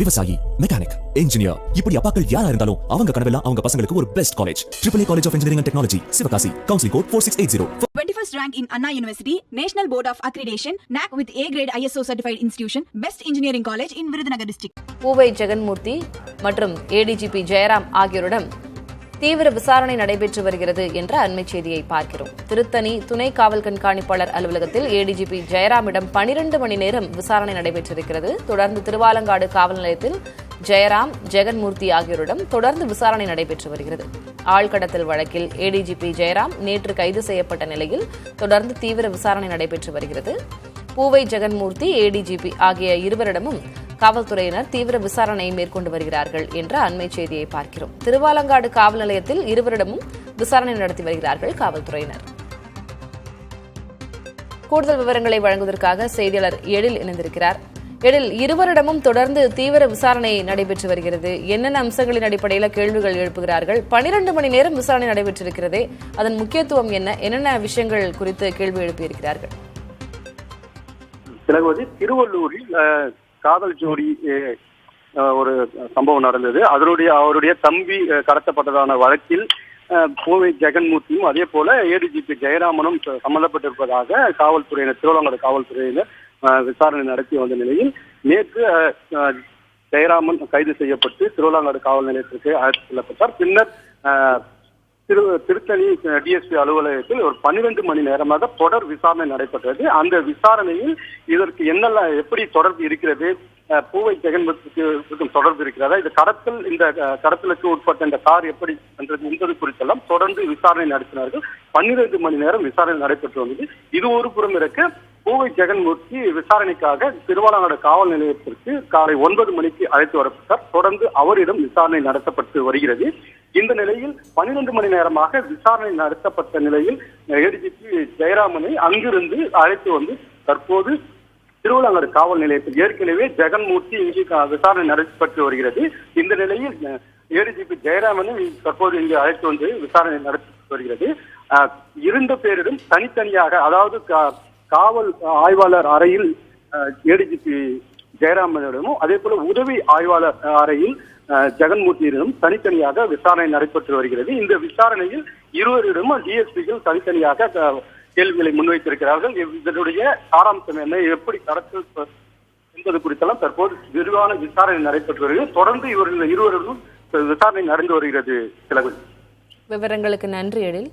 விவசாயி, mechanic, engineer, இப்படி அப்பாக்கள் யாரா இருந்தாலும் அவங்க கனவெல்லாம் அவங்க பசங்களுக்கு ஒரு best college. AAA College of Engineering and Technology, Sivakasi. Counseling code 4680. 21st rank in Anna University, National Board of Accreditation, NAC with A grade ISO certified institution, Best Engineering College in Virudhunagar district. பூவை ஜெகன்மூர்த்தி மற்றும் ADGP Jayaram ஆகியோரிடம் தீவிர விசாரணை நடைபெற்று வருகிறது என்ற அண்மை செய்தியை பார்க்கிறோம். திருத்தணி துணை காவல் கண்காணிப்பாளர் அலுவலகத்தில் ADGP ஜெயராமிடம் 12 மணி நேரம் விசாரணை நடைபெற்றிருக்கிறது. தொடர்ந்து திருவாலங்காடு காவல் நிலையத்தில் ஜெயராம், ஜெகன்மூர்த்தி ஆகியோரிடம் தொடர்ந்து விசாரணை நடைபெற்று வருகிறது. ஆழ்கடத்தல் வழக்கில் ADGP ஜெயராம் நேற்று கைது செய்யப்பட்ட நிலையில் தொடர்ந்து தீவிர விசாரணை நடைபெற்று வருகிறது. பூவை ஜெகன்மூர்த்தி, ADGP ஆகிய இருவரிடமும் காவல்துறையினர் தீவிர விசாரணையை மேற்கொண்டு வருகிறார்கள் என்ற அண்மை செய்தியை பார்க்கிறோம். திருவாலங்காடு காவல் நிலையத்தில் இருவரிடமும் விசாரணை நடத்தி வருகிறார்கள் காவல்துறையினர். கூடுதல் விவரங்களை வழங்குவதற்காக செய்தியாளர் எழில் இணைந்திருக்கிறார். எழில், இருவரிடமும் தொடர்ந்து தீவிர விசாரணை நடைபெற்று வருகிறது. என்னென்ன அம்சங்களின் அடிப்படையில் கேள்விகள் எழுப்புகிறார்கள்? 12 மணி நேரம் விசாரணை நடைபெற்றிருக்கிறதே, அதன் முக்கியத்துவம் என்ன? என்னென்ன விஷயங்கள் குறித்து கேள்வி எழுப்பியிருக்கிறார்கள்? திருவள்ளூரில் காதல் ஜோடி ஒரு சம்பவம் நடந்தது. அவருடைய தம்பி கடத்தப்பட்டதான வழக்கில் பூவை ஜெகன்மூர்த்தியும் அதே போல ADGP ஜெயராமனும் சம்பந்தப்பட்டிருப்பதாக காவல்துறையினர், திருவாலங்காடு காவல்துறையினர் விசாரணை நடத்தி வந்த நிலையில் நேற்று ஜெயராமன் கைது செய்யப்பட்டு திருவாலங்காடு காவல் நிலையத்திற்கு அழைத்து செல்லப்பட்டார். பின்னர் திருத்தணி DSP அலுவலகத்தில் ஒரு 12 மணி நேரமாக தொடர் விசாரணை நடைபெற்றது. அந்த விசாரணையில் இதற்கு என்னெல்லாம், எப்படி தொடர்பு இருக்கிறது, பூவை ஜெகன்மூர்த்திக்கு தொடர்பு இருக்கிறதா, இந்த கடத்தலுக்கு உட்பட்ட இந்த கார் எப்படி என்றது என்பது குறித்தெல்லாம் தொடர்ந்து விசாரணை நடத்தினார்கள். 12 மணி நேரம் விசாரணை நடைபெற்று வந்தது. இது ஒரு புறம் இருக்க, பூவை ஜெகன்மூர்த்தி விசாரணைக்காக திருவாலங்காடு காவல் நிலையத்திற்கு காலை 9 மணிக்கு அழைத்து வரப்பட்டார். தொடர்ந்து அவரிடம் விசாரணை நடத்தப்பட்டு வருகிறது. இந்த நிலையில் 12 மணி நேரமாக விசாரணை நடத்தப்பட்ட நிலையில் ADGP ஜெயராமனை அங்கிருந்து அழைத்து வந்து தற்போது திருவாலங்காடு காவல் நிலையத்தில் ஏற்கனவே ஜெகன்மூர்த்தி இங்கு விசாரணை நடத்தப்பட்டு வருகிறது. இந்த நிலையில் ADGP ஜெயராமனை தற்போது இங்கு அழைத்து வந்து விசாரணை நடத்தப்பட்டு வருகிறது. 2 பேரிடம் தனித்தனியாக, அதாவது காவல் ஆய்வாளர் அறையில் ADGP ஜெயராமனிடமும் அதே போல உதவி ஆய்வாளர் அறையில் ஜெகன்மூர்த்தியிடம் தனித்தனியாக விசாரணை நடைபெற்று வருகிறது. இந்த விசாரணையில் இருவரிடமும் DSPகள் தனித்தனியாக கேள்விகளை முன்வைத்திருக்கிறார்கள். இதனுடைய சாராம்சம் என்ன, எப்படி கடத்தல் என்பது குறித்தெல்லாம் தற்போது விரிவான விசாரணை நடைபெற்று வருகிறது. தொடர்ந்து இருவரிடம் விசாரணை நடந்து வருகிறது. விவரங்களுக்கு நன்றி எழில்.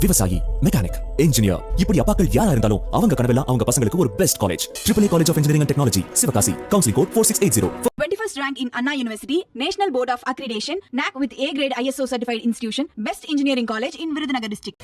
விவசாயி, மெக்கானிக், இன்ஜினியர், இப்படி அப்பாக்கள் யாரா இருந்தாலும் அவங்க கனவெல்லாம் அவங்க பசங்களுக்கு ஒரு best college. AAA College of Engineering and Technology, Sivakasi. Counseling code 4680. 21st rank in Anna University, National Board of Accreditation, NAC with A grade ISO certified institution, Best Engineering College in Virudhunagar district.